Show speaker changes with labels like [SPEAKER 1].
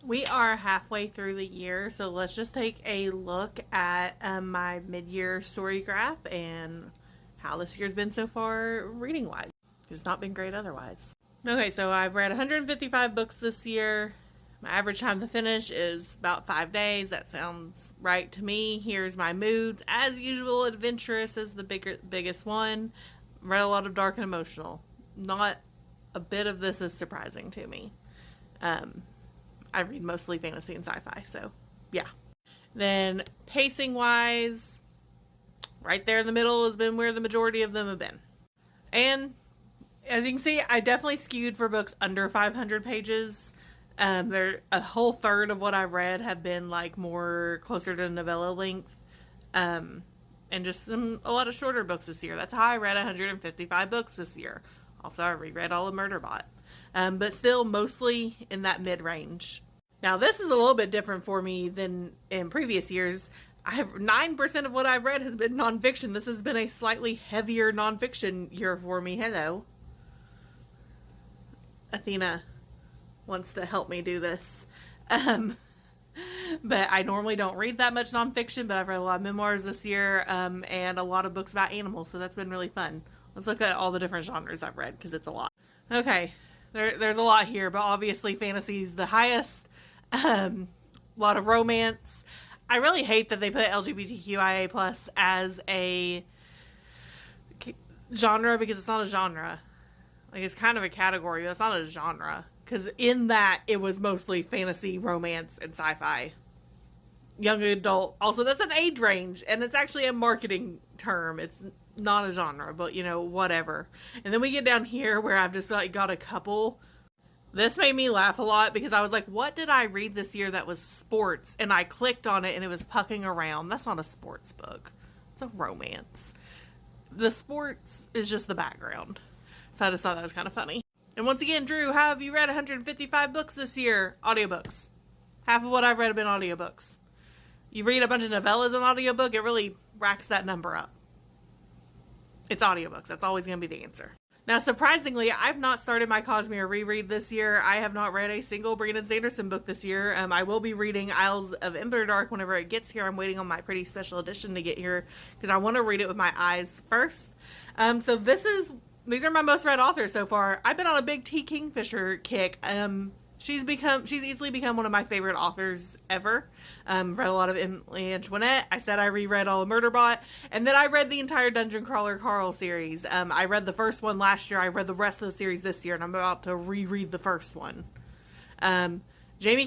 [SPEAKER 1] We are halfway through the year, so let's just take a look at my mid-year story graph and how this year's been so far reading-wise. It's not been great otherwise. Okay, so I've read 155 books this year. My average time to finish is about 5 days. That sounds right to me. Here's my moods. As usual, adventurous is the biggest one. Read a lot of dark and emotional. Not a bit of this is surprising to me. I read mostly fantasy and sci-fi, so yeah. Then pacing wise, right there in the middle has been where the majority of them have been. And as you can see, I definitely skewed for books under 500 pages. There a whole third of what I've read have been like more closer to novella length. And just a lot of shorter books this year. That's how I read 155 books this year. Also, I reread all of Murderbot. But still mostly in that mid-range. Now, this is a little bit different for me than in previous years. I have 9% of what I've read has been nonfiction. This has been a slightly heavier nonfiction year for me. Hello. Athena wants to help me do this. But I normally don't read that much nonfiction, but I've read a lot of memoirs this year, and a lot of books about animals, so that's been really fun. Let's look at all the different genres I've read, because it's a lot. Okay, there's a lot here, but obviously fantasy's the highest. A lot of romance. I really hate that they put LGBTQIA+ as a genre, because it's not a genre. Like, it's kind of a category, but it's not a genre. Because in that, it was mostly fantasy, romance, and sci-fi. Young adult. Also, that's an age range, and it's actually a marketing term. It's not a genre, but, you know, whatever. And then we get down here where I've just, like, got a couple. This made me laugh a lot because I was like, what did I read this year that was sports? And I clicked on it, and it was Pucking Around. That's not a sports book. It's a romance. The sports is just the background. So I just thought that was kind of funny. And once again, Drew, how have you read 155 books this year? Audiobooks. Half of what I've read have been audiobooks. You read a bunch of novellas in audiobook, it really racks that number up. It's audiobooks. That's always going to be the answer. Now, surprisingly, I've not started my Cosmere reread this year. I have not read a single Brandon Sanderson book this year. I will be reading Isles of Emberdark whenever it gets here. I'm waiting on my pretty special edition to get here because I want to read it with my eyes first. So these are my most read authors so far. I've been on a big T. Kingfisher kick. She's easily become one of my favorite authors ever. Read a lot of Emily Antoinette. I said I reread all of Murderbot. And then I read the entire Dungeon Crawler Carl series. I read the first one last year. I read the rest of the series this year, and I'm about to reread the first one. Jamie